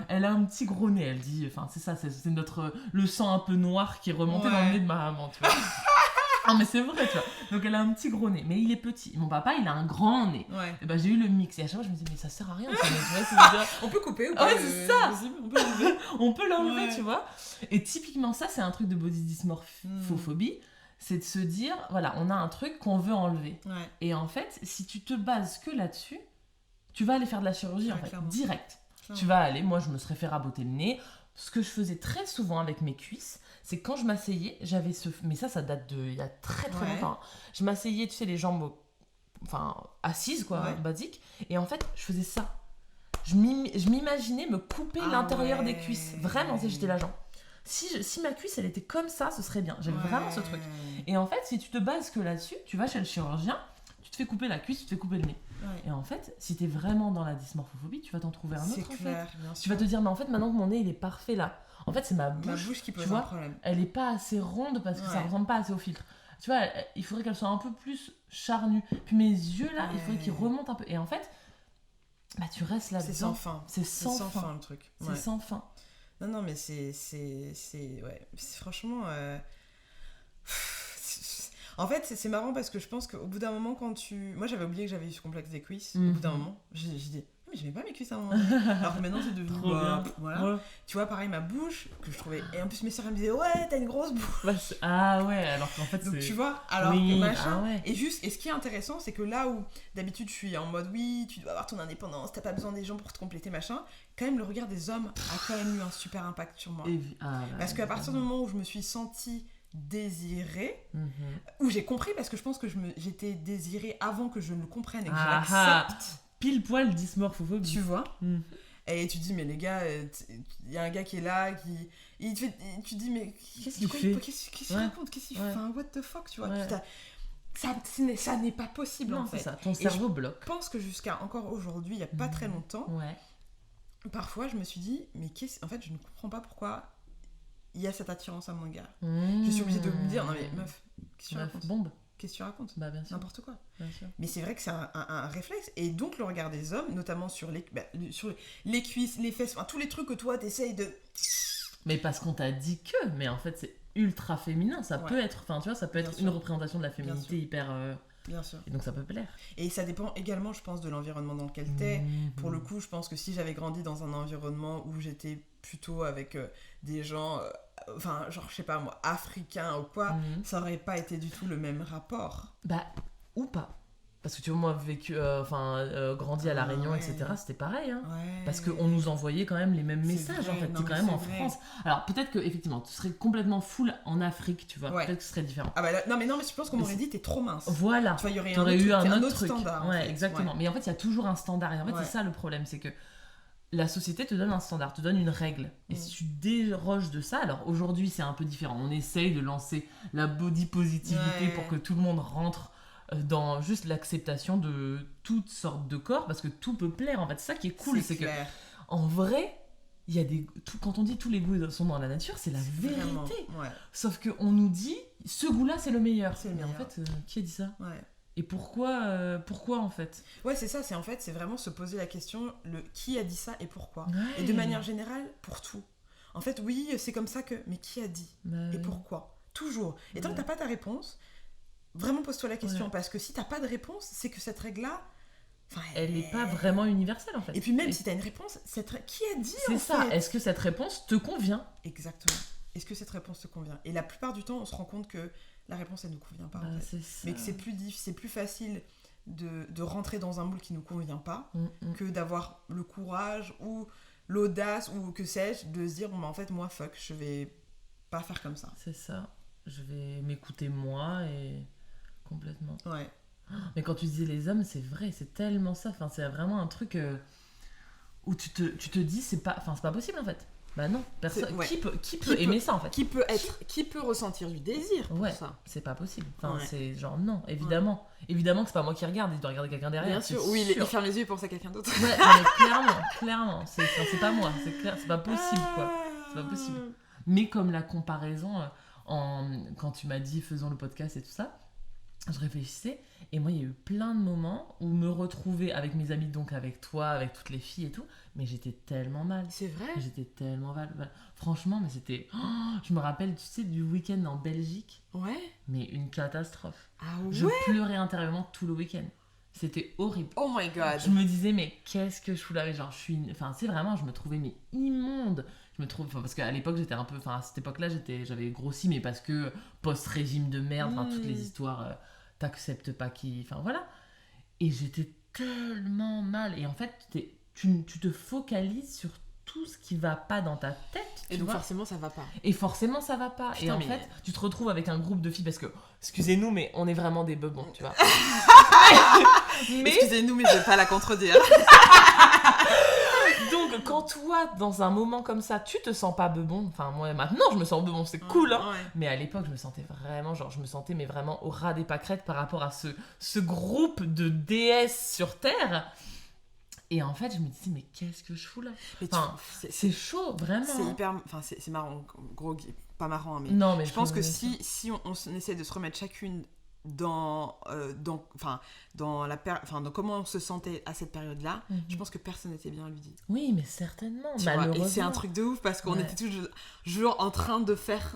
Elle a un petit gros nez, elle dit, c'est ça, c'est le sang un peu noir qui est remonté dans le nez de ma maman, tu vois. Ah, mais c'est vrai, tu vois. Donc elle a un petit gros nez, mais il est petit. Mon papa, il a un grand nez. Et j'ai eu le mix. Et à chaque fois, je me dis, mais ça sert à rien. On peut couper ou pas? C'est ça. On peut l'enlever, tu vois. Et typiquement, ça, c'est un truc de body dysmorphophobie. C'est de se dire, voilà, on a un truc qu'on veut enlever. Et en fait, si tu te bases que là-dessus, tu vas aller faire de la chirurgie, en fait, direct. Tu vas aller, moi, je me serais fait raboter le nez. Ce que je faisais très souvent avec mes cuisses, c'est quand je m'asseyais, j'avais mais ça date il y a très très longtemps. Je m'asseyais, tu sais, les jambes assises, quoi, basique. Et en fait, je faisais ça. Je m'imaginais me couper l'intérieur des cuisses. Vraiment, si j'étais là, genre. Si ma cuisse, elle était comme ça, ce serait bien. J'avais vraiment ce truc. Et en fait, si tu te bases que là-dessus, tu vas chez le chirurgien, tu te fais couper la cuisse, tu te fais couper le nez. Et en fait, si t'es vraiment dans la dysmorphophobie, tu vas t'en trouver un autre, en fait. Tu vas te dire, mais en fait, maintenant que mon nez, il est parfait là. En fait, c'est ma bouche qui pose un problème. Elle est pas assez ronde parce que ça ressemble pas assez au filtre. tu vois, il faudrait qu'elle soit un peu plus charnue. Puis mes yeux là, il faudrait qu'ils remontent un peu. Et en fait, bah tu restes là-dedans. C'est sans fin. C'est sans fin le truc. C'est sans fin. Non, mais c'est franchement... En fait, c'est marrant parce que je pense qu'au bout d'un moment, quand tu... Moi, j'avais oublié que j'avais eu ce complexe des cuisses. Au bout d'un moment, j'ai dit... Mais j'aimais pas mes cuisses à un moment donné. Alors que maintenant c'est devenu voilà. Ouais. Tu vois, pareil, ma bouche que je trouvais, et en plus mes sœurs elles me disaient ouais t'as une grosse bouche. Ah ouais, alors qu'en fait donc tu vois, alors que machin. Et ce qui est intéressant, c'est que là où d'habitude je suis en mode oui tu dois avoir ton indépendance, t'as pas besoin des gens pour te compléter machin, quand même le regard des hommes a quand même eu un super impact sur moi. Parce qu'à partir du moment où je me suis sentie désirée, où j'ai compris, parce que je pense que j'étais désirée avant que je ne le comprenne et que je l'accepte. Pile poil dysmorphophobie. Tu vois. Et tu te dis, mais les gars, il y a un gars qui est là, tu te dis, mais qu'est-ce qu'il fait ? Qu'est-ce qu'il raconte ? Qu'est-ce qu'il fait ? Enfin, what the fuck, tu vois. Ça n'est pas possible, en fait. Ça. Ton cerveau bloque. Je pense que jusqu'à encore aujourd'hui, il n'y a pas très longtemps, parfois je me suis dit, mais en fait, je ne comprends pas pourquoi il y a cette attirance à mon gars. Je suis obligée de me dire, non mais meuf, qu'est-ce que tu racontes ? Bombe. Qu'est-ce que tu racontes ? Bah, bien sûr. N'importe quoi. Bien sûr. Mais c'est vrai que c'est un réflexe. Et donc, le regard des hommes, notamment sur les cuisses, les fesses, enfin, tous les trucs que toi, t'essayes de... Mais parce qu'on t'a dit que... Mais en fait, c'est ultra féminin. Ça peut être... Enfin, tu vois, ça peut être une représentation de la féminité hyper... Bien sûr. Et donc, ça peut plaire. Et ça dépend également, je pense, de l'environnement dans lequel t'es. Pour le coup, je pense que si j'avais grandi dans un environnement où j'étais plutôt avec des gens... Enfin, genre, je sais pas moi, africain ou quoi, ça aurait pas été du tout le même rapport. Bah, ou pas. Parce que tu vois, moi, grandi à La Réunion, etc., c'était pareil. Hein. Parce qu'on nous envoyait quand même les mêmes messages, vrai, en fait. T'es quand même en France. Alors, peut-être que, effectivement, tu serais complètement full en Afrique, tu vois. Peut-être que ce serait différent. Ah bah là, non, mais je pense qu'on m'aurait dit, t'es trop mince. Voilà. Tu vois, il y aurait eu un autre standard. Ouais, exactement. Mais en fait, il y a toujours un standard. Et en fait, c'est ça le problème, c'est que la société te donne un standard, te donne une règle. Et si tu déroges de ça, alors aujourd'hui c'est un peu différent. On essaye de lancer la body positivité pour que tout le monde rentre dans juste l'acceptation de toutes sortes de corps, parce que tout peut plaire. En fait, c'est ça qui est cool, c'est que en vrai, il y a quand on dit tous les goûts sont dans la nature, c'est la vérité. Sauf qu'on nous dit ce goût-là c'est le meilleur. Mais en fait, qui a dit ça ? Et pourquoi en fait ? Ouais, c'est ça, c'est vraiment se poser la question, qui a dit ça et pourquoi ? Et de manière générale, pour tout. En fait, oui, c'est comme ça que... Mais qui a dit ? Et pourquoi ? Toujours. Et tant que t'as pas ta réponse, vraiment pose-toi la question. Parce que si t'as pas de réponse, c'est que cette règle-là... elle n'est pas vraiment universelle en fait. Et puis même si t'as une réponse, qui a dit c'est ça, est-ce que cette réponse te convient ? Exactement. Est-ce que cette réponse te convient ? Et la plupart du temps, on se rend compte que la réponse, elle ne nous convient pas. En fait. Mais que c'est plus facile de rentrer dans un moule qui ne nous convient pas que d'avoir le courage ou l'audace ou que sais-je, de se dire, bon, en fait, moi, fuck, je vais pas faire comme ça. C'est ça. Je vais m'écouter moi et complètement. Ouais. Mais quand tu disais les hommes, c'est vrai, c'est tellement ça. Enfin, c'est vraiment un truc où tu te dis, c'est pas possible en fait. Bah non, personne. Qui peut aimer ça en fait ? Qui peut ressentir du désir pour ça ? C'est pas possible. Enfin, c'est genre non, évidemment. Évidemment que c'est pas moi qui regarde, il doit regarder quelqu'un derrière. Bien sûr, oui, il ferme les yeux et pense à quelqu'un d'autre. Ouais, mais clairement, c'est pas moi, c'est clair, c'est pas possible quoi. C'est pas possible. Mais comme la comparaison, quand tu m'as dit faisons le podcast et tout ça, je réfléchissais et moi il y a eu plein de moments où me retrouver avec mes amis, donc avec toi, avec toutes les filles et tout, mais j'étais tellement mal. C'est vrai ? J'étais tellement mal. Franchement, mais c'était... je me rappelle, tu sais, du week-end en Belgique. Ouais. Mais une catastrophe. Ah ouais ? Je pleurais intérieurement tout le week-end. C'était horrible. Oh my god. Je me disais, mais qu'est-ce que je fous là ? Genre, Enfin, c'est vraiment, je me trouvais mais immonde. Parce qu'à l'époque, j'étais un peu... Enfin, à cette époque-là, j'avais grossi, mais parce que post-régime de merde, toutes les histoires... t'acceptes pas qui... Enfin, voilà. Et j'étais tellement mal. Et en fait, tu te focalises sur tout ce qui va pas dans ta tête. Et donc forcément, ça va pas. Et forcément, ça va pas. Putain, et en fait, tu te retrouves avec un groupe de filles parce que, excusez-nous, mais on est vraiment des bebons, tu vois. mais... Excusez-nous, mais je vais pas la contredire. Donc, quand toi, dans un moment comme ça, tu te sens pas bebon, enfin, moi, maintenant, je me sens bebon, c'est cool, hein. Mais à l'époque, je me sentais vraiment, mais vraiment au ras des pâquerettes par rapport à ce groupe de déesses sur Terre. Et en fait, je me disais, mais qu'est-ce que je fous là? Mais Enfin, c'est chaud, vraiment. C'est hyper... Enfin, c'est marrant. Gros, pas marrant, hein, mais... Non, mais je pense que si on essaie de se remettre chacune dans comment on se sentait à cette période-là, je pense que personne n'était bien, lui dit. Oui, mais certainement, tu malheureusement. Vois, et c'est un truc de ouf parce qu'on était toujours en train de faire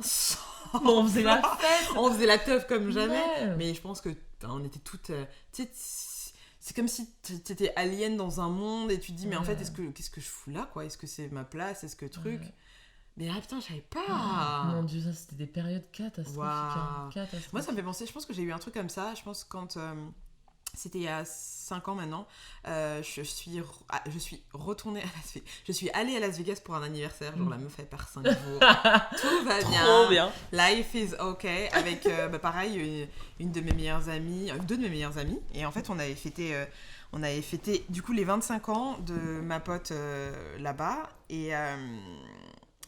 on faisait la fête, on faisait la teuf comme jamais, mais je pense que on était toutes tu sais, c'est comme si t'étais alien dans un monde et tu te dis mais en fait qu'est-ce que je fous là, quoi? Est-ce que c'est ma place? Est-ce que truc? Mais putain, je savais pas. Mon Dieu, ça c'était des périodes catastrophiques. Moi, ça me fait penser, je pense que j'ai eu un truc comme ça. Je pense quand c'était il y a 5 ans maintenant, je suis retournée à Las Vegas. Je suis allée à Las Vegas pour un anniversaire. Genre la meuf avait par 5 jours. Tout va bien. Trop bien. Life is okay. Avec pareil, une de mes meilleures amies, deux de mes meilleures amies. Et en fait, on avait fêté du coup les 25 ans de ma pote là-bas.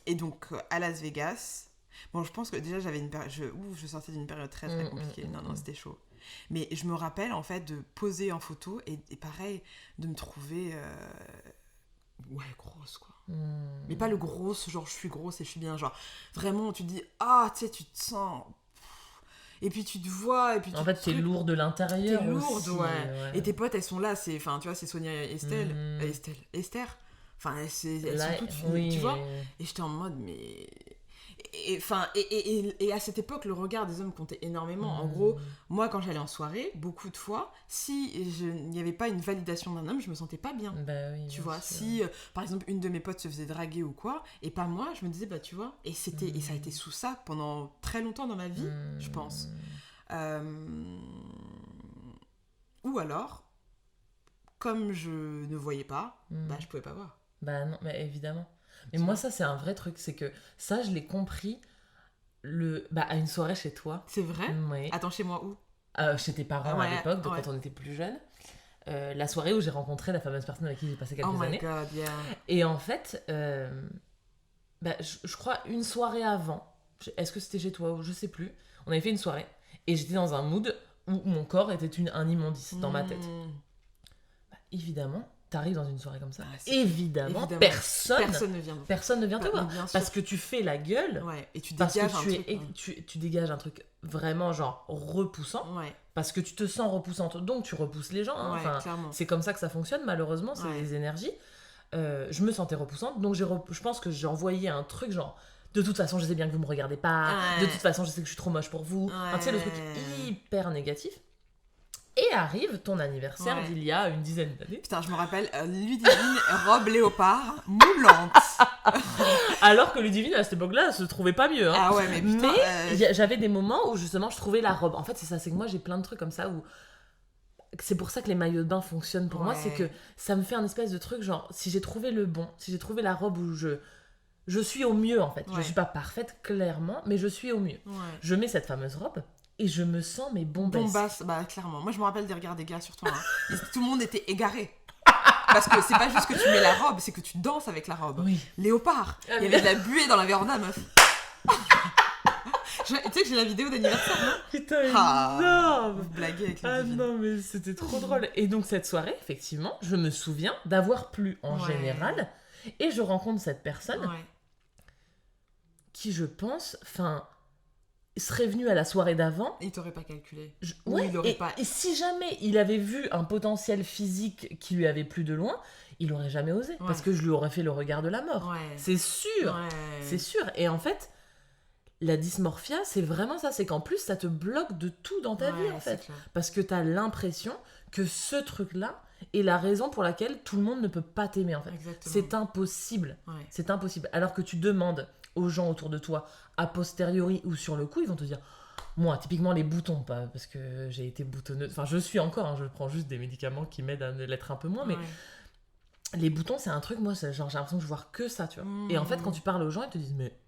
Et donc, à Las Vegas, bon, je pense que déjà, j'avais une période... je sortais d'une période très, très compliquée. Non, c'était chaud. Mais je me rappelle, en fait, de poser en photo et pareil, de me trouver... grosse, quoi. Mais pas le grosse, genre, je suis grosse et je suis bien. Genre, vraiment, tu te dis, tu sais, tu te sens... Et puis tu te vois, et puis en fait t'es lourde de l'intérieur. T'es lourde, aussi, ouais. Et tes potes, elles sont là, c'est Sonia et Esther. Enfin, elles sont toutes, tu vois. Et j'étais en mode, mais... Et à cette époque, le regard des hommes comptait énormément. En gros, moi, quand j'allais en soirée, beaucoup de fois, si il n'y avait pas une validation d'un homme, je me sentais pas bien. Tu vois, si, par exemple, une de mes potes se faisait draguer ou quoi, et pas moi, je me disais, tu vois, et ça a été sous ça pendant très longtemps dans ma vie, je pense. Ou alors, comme je ne voyais pas, je pouvais pas voir. Non, mais évidemment. Mais moi, ça, c'est un vrai truc. C'est que ça, je l'ai compris à une soirée chez toi. C'est vrai? Oui. Attends, chez moi où? Chez tes parents à l'époque, donc quand on était plus jeunes. La soirée où j'ai rencontré la fameuse personne avec qui j'ai passé quelques années. Oh my god, yeah. Et en fait, je crois une soirée avant, est-ce que c'était chez toi? Je sais plus. On avait fait une soirée et j'étais dans un mood où mon corps était un immondice dans ma tête. Évidemment, t'arrives dans une soirée comme ça, évidemment. Personne ne vient te voir parce que tu fais la gueule, et tu dégages tu dégages un truc vraiment genre repoussant, parce que tu te sens repoussante, donc tu repousses les gens, c'est comme ça que ça fonctionne, malheureusement, c'est les énergies. Je me sentais repoussante, donc je pense que j'ai envoyé un truc genre de toute façon je sais bien que vous me regardez pas, de toute façon je sais que je suis trop moche pour vous, tu sais, le truc hyper négatif. Et arrive ton anniversaire d'il y a une dizaine d'années. Putain, je me rappelle, Ludivine, robe léopard, moulante. Alors que Ludivine, à cette époque-là, se trouvait pas mieux. Hein. Ah ouais, mais putain... j'avais des moments où, justement, je trouvais la robe. En fait, c'est ça, c'est que moi, j'ai plein de trucs comme ça où... C'est pour ça que les maillots de bain fonctionnent pour moi, c'est que ça me fait un espèce de truc, genre, si j'ai trouvé la robe où je suis au mieux, en fait. Je suis pas parfaite, clairement, mais je suis au mieux. Je mets cette fameuse robe... Et je me sens, mais bombasse. Clairement. Moi, je me rappelle des regards des gars sur toi. Tout le monde était égaré. Parce que c'est pas juste que tu mets la robe, c'est que tu danses avec la robe. Oui. Léopard. Il y avait de la buée dans la véranda, meuf. Tu sais que j'ai la vidéo d'anniversaire, non? Putain, énorme. Vous blaguez avec la Ludivine. Non, mais c'était trop drôle. Et donc, cette soirée, effectivement, je me souviens d'avoir plu en général. Et je rencontre cette personne qui, je pense, serait venu à la soirée d'avant. Il t'aurait pas calculé. Et si jamais il avait vu un potentiel physique qui lui avait plu de loin, il aurait jamais osé. Parce que je lui aurais fait le regard de la mort. C'est sûr. C'est sûr. Et en fait, la dysmorphia, c'est vraiment ça. C'est qu'en plus, ça te bloque de tout dans ta vie, en fait. Parce que t'as l'impression que ce truc-là est la raison pour laquelle tout le monde ne peut pas t'aimer, en fait. Exactement. C'est impossible. C'est impossible. Alors que tu demandes aux gens autour de toi, a posteriori ou sur le coup, ils vont te dire, moi, typiquement les boutons, pas parce que j'ai été boutonneuse, enfin je suis encore, je prends juste des médicaments qui m'aident à l'être un peu moins, mais les boutons, c'est un truc, moi, genre, j'ai l'impression que je vois que ça, tu vois. Et en fait, quand tu parles aux gens, ils te disent, mais...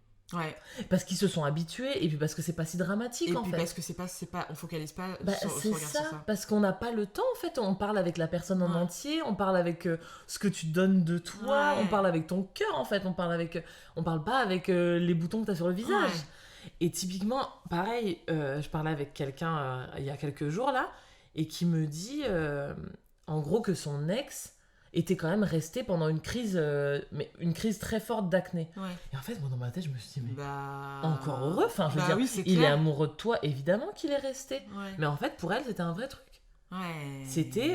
Parce qu'ils se sont habitués, et puis parce que c'est pas si dramatique, en fait. Et puis parce que c'est pas, on focalise pas sur ça, parce qu'on n'a pas le temps, en fait. On parle avec la personne en entier, on parle avec ce que tu donnes de toi, on parle avec ton cœur, en fait. On parle pas avec les boutons que t'as sur le visage. Et typiquement, pareil, je parlais avec quelqu'un il y a quelques jours, là, et qui me dit, en gros, que son ex... Et t'es quand même resté pendant une crise, mais une crise très forte d'acné. Ouais. Et en fait, moi, dans ma tête, je me suis dit, mais Bah... encore heureux. Enfin, je veux dire, oui, c'est il est clair. amoureux de toi, évidemment qu'il est resté. Ouais. Mais en fait, pour elle, c'était un vrai truc. Ouais. C'était,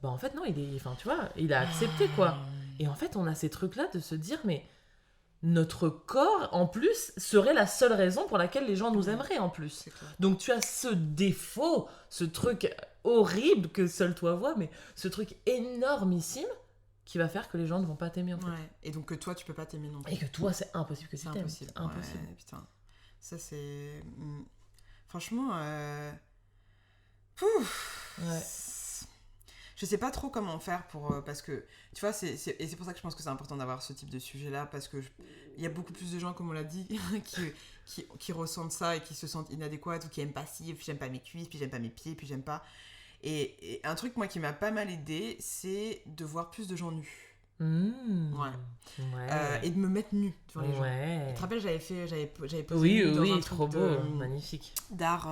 bah en fait, non, enfin, tu vois, il a accepté, quoi. Et en fait, on a ces trucs-là de se dire, mais notre corps, en plus, serait la seule raison pour laquelle les gens nous aimeraient, en plus. C'est clair. Donc, tu as ce défaut, ce truc horrible que seul toi vois, mais ce truc énormissime qui va faire que les gens ne vont pas t'aimer, en fait. Ouais. Et donc que toi, tu peux pas t'aimer non plus. Et que toi, c'est impossible que tu C'est t'aimes. impossible. C'est impossible. Ouais, putain. Ça, c'est... Franchement... Pouf. Ouais. Je sais pas trop comment faire pour... parce que, tu vois, et c'est pour ça que je pense que c'est important d'avoir ce type de sujet-là, parce que il y a beaucoup plus de gens, comme on l'a dit, qui ressentent ça et qui se sentent inadéquates ou qui aiment pas ci, puis j'aime pas mes cuisses, puis j'aime pas mes pieds, puis j'aime pas... Et un truc, moi, qui m'a pas mal aidé, c'est de voir plus de gens nus. Ouais. Et de me mettre nue devant les gens. Tu te rappelles, j'avais posé nue dans un trop truc beau, magnifique. D'art...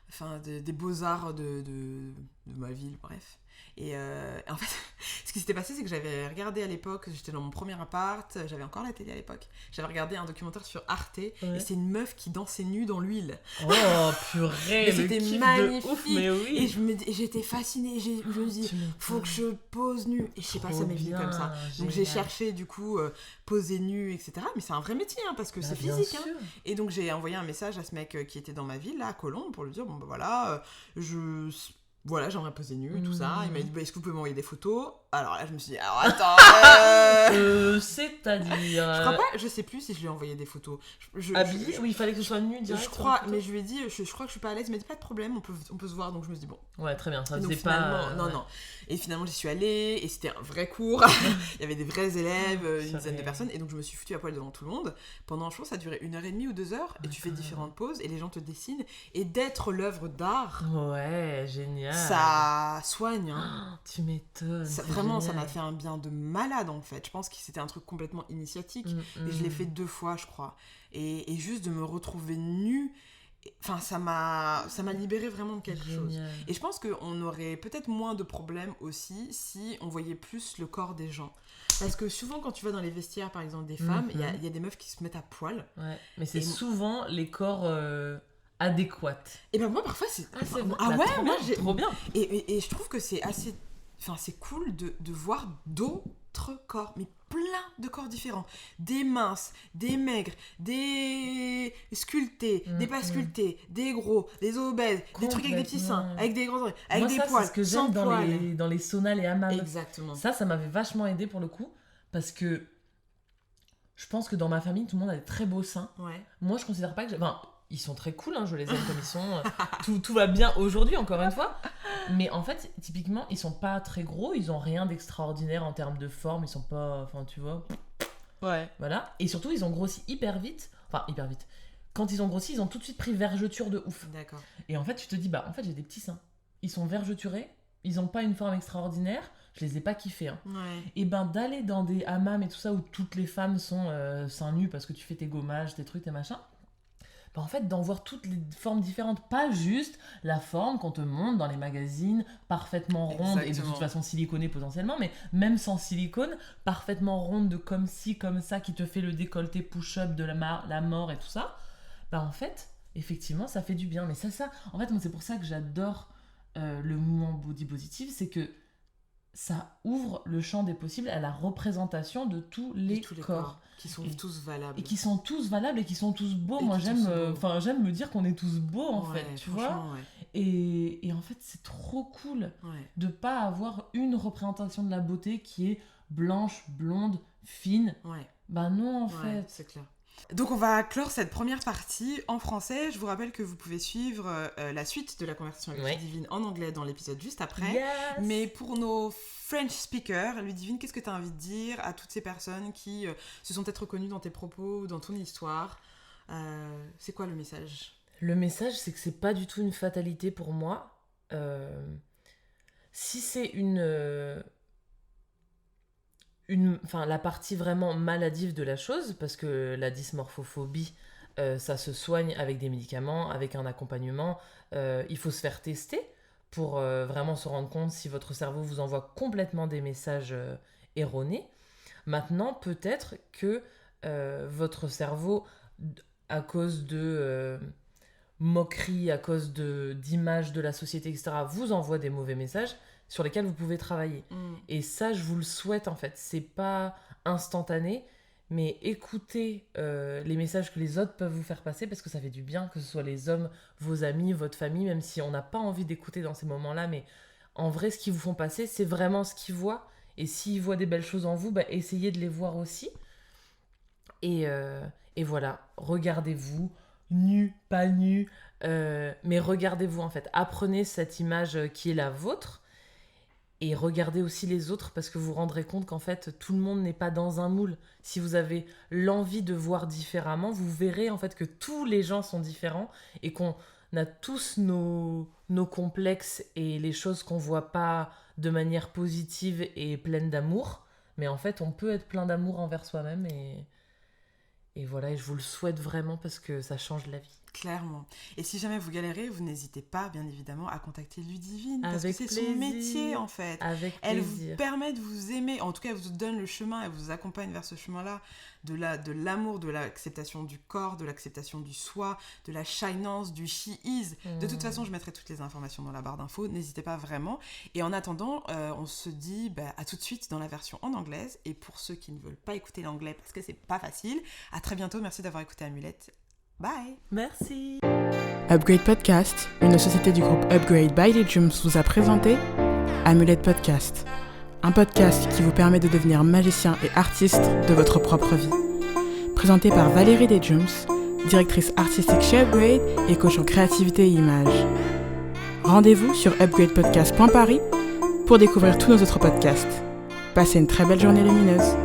Enfin, des beaux-arts de ma ville, bref. Et en fait, ce qui s'était passé, c'est que j'avais regardé à l'époque, j'étais dans mon premier appart, j'avais encore la télé à l'époque, j'avais regardé un documentaire sur Arte, et c'est une meuf qui dansait nue dans l'huile. Oh purée, c'était magnifique. De ouf, mais oui. Et j'étais fascinée, je me dis, faut que je pose nue. Et je sais pas, ça m'est venu comme ça. Donc j'ai cherché du coup, poser nue, etc. Mais c'est un vrai métier, hein, parce que c'est physique. Hein. Et donc j'ai envoyé un message à ce mec qui était dans ma ville, là, à Colombes, pour lui dire, bon bah voilà, voilà, j'aimerais poser nu, tout ça. Il m'a dit, bah, est-ce que vous pouvez m'envoyer des photos ? Alors là, je me suis dit, alors attends. C'est-à-dire. Je crois pas, je sais plus si je lui ai envoyé des photos. Habillée ? Oui, il fallait que ce soit nu direct. Je crois, mais je lui ai dit, je crois que je suis pas à l'aise, mais pas de problème, on peut se voir. Donc je me suis dit, bon. Ouais, très bien, ça faisait pas. Non. Et finalement, j'y suis allée, et c'était un vrai cours. Il y avait des vrais élèves, une dizaine de personnes, et donc je me suis foutue à poil devant tout le monde. Pendant, je pense, ça a duré 1h30 ou 2 heures, et tu fais différentes poses, et les gens te dessinent. Et d'être l'œuvre d'art. Ouais, génial. Ça soigne, hein. Tu m'étonnes. Vraiment, ça m'a fait un bien de malade, en fait. Je pense que c'était un truc complètement initiatique. Et je l'ai fait 2 fois, je crois. Et juste de me retrouver nue, enfin, ça m'a libérée vraiment de quelque chose. Et je pense qu'on aurait peut-être moins de problèmes aussi si on voyait plus le corps des gens. Parce que souvent, quand tu vas dans les vestiaires, par exemple, des femmes, il y a des meufs qui se mettent à poil. Ouais, mais c'est souvent les corps... adéquate. Et ben moi parfois c'est trop bien. Et je trouve que c'est assez, enfin c'est cool de voir d'autres corps, mais plein de corps différents, des minces, des maigres, des sculptés, des pas sculptés, des gros, des obèses, des trucs avec des petits seins, avec des grands oreilles, avec des poils, c'est ce que j'aime dans les saunas, les hammams. Exactement. Ça m'avait vachement aidé pour le coup, parce que je pense que dans ma famille tout le monde a des très beaux seins. Moi je considère pas que ils sont très cool, hein, je les aime comme ils sont. Tout va bien aujourd'hui, encore une fois. Mais en fait, typiquement, ils sont pas très gros. Ils ont rien d'extraordinaire en termes de forme. Ils sont pas... Enfin, tu vois. Ouais. Voilà. Et surtout, ils ont grossi hyper vite. Enfin, hyper vite. Quand ils ont grossi, ils ont tout de suite pris vergeture de ouf. D'accord. Et en fait, tu te dis, bah, en fait, j'ai des petits seins. Ils sont vergeturés. Ils ont pas une forme extraordinaire. Je les ai pas kiffés. Hein. Ouais. Et ben, d'aller dans des hammams et tout ça, où toutes les femmes sont seins nus parce que tu fais tes gommages, tes trucs, tes machins. Bah en fait, d'en voir toutes les formes différentes, pas juste la forme qu'on te montre dans les magazines, parfaitement ronde, et de toute façon siliconée potentiellement, mais même sans silicone, parfaitement ronde de comme ci, comme ça, qui te fait le décolleté push-up de la mort et tout ça. Bah en fait, effectivement, ça fait du bien. Mais ça, en fait, moi, c'est pour ça que j'adore le mouvement body positive, c'est que ça ouvre le champ des possibles à la représentation de tous les corps. Qui sont tous valables. Et qui sont tous valables et qui sont tous beaux. Moi, j'aime me dire qu'on est tous beaux, en fait, tu vois. Et en fait, c'est trop cool de pas avoir une représentation de la beauté qui est blanche, blonde, fine. Bah non, en fait. C'est clair. Donc on va clore cette première partie en français. Je vous rappelle que vous pouvez suivre la suite de la conversation avec Ludivine en anglais dans l'épisode juste après. Yes. Mais pour nos French speakers, Ludivine, qu'est-ce que tu as envie de dire à toutes ces personnes qui se sont peut-être reconnues dans tes propos, dans ton histoire ? C'est quoi le message ? Le message, c'est que c'est pas du tout une fatalité pour moi. Si c'est la partie vraiment maladive de la chose, parce que la dysmorphophobie, ça se soigne avec des médicaments, avec un accompagnement, il faut se faire tester pour vraiment se rendre compte si votre cerveau vous envoie complètement des messages erronés. Maintenant, peut-être que votre cerveau, à cause de moqueries, à cause d'images de la société, etc., vous envoie des mauvais messages sur lesquels vous pouvez travailler. Et ça, je vous le souhaite, en fait. C'est pas instantané, mais écoutez les messages que les autres peuvent vous faire passer, parce que ça fait du bien, que ce soit les hommes, vos amis, votre famille, même si on n'a pas envie d'écouter dans ces moments-là, mais en vrai, ce qu'ils vous font passer, c'est vraiment ce qu'ils voient. Et s'ils voient des belles choses en vous, essayez de les voir aussi. Et voilà, regardez-vous, nu, pas nu, mais regardez-vous en fait. Apprenez cette image qui est la vôtre et regardez aussi les autres, parce que vous vous rendrez compte qu'en fait, tout le monde n'est pas dans un moule. Si vous avez l'envie de voir différemment, vous verrez en fait que tous les gens sont différents et qu'on a tous nos complexes et les choses qu'on voit pas de manière positive et pleine d'amour. Mais en fait, on peut être plein d'amour envers soi-même et voilà, et je vous le souhaite vraiment parce que ça change la vie. Clairement. Et si jamais vous galérez, vous n'hésitez pas, bien évidemment, à contacter Ludivine. Parce Avec que c'est plaisir. son métier, en fait. Avec elle plaisir. vous permet de vous aimer. En tout cas, elle vous donne le chemin, elle vous accompagne vers ce chemin-là. De l'amour, de l'acceptation du corps, de l'acceptation du soi, de la shyness, du she is. De toute façon, je mettrai toutes les informations dans la barre d'infos. N'hésitez pas vraiment. Et en attendant, on se dit à tout de suite dans la version en anglaise. Et pour ceux qui ne veulent pas écouter l'anglais parce que c'est pas facile, à très bientôt. Merci d'avoir écouté Amulette. Bye. Merci. Upgrade Podcast, une société du groupe Upgrade by les Jums, vous a présenté Amulette Podcast, un podcast qui vous permet de devenir magicien et artiste de votre propre vie. Présenté par Valérie Desjums, directrice artistique chez Upgrade et coach en créativité et image. Rendez-vous sur upgradepodcast.paris pour découvrir tous nos autres podcasts. Passez une très belle journée lumineuse.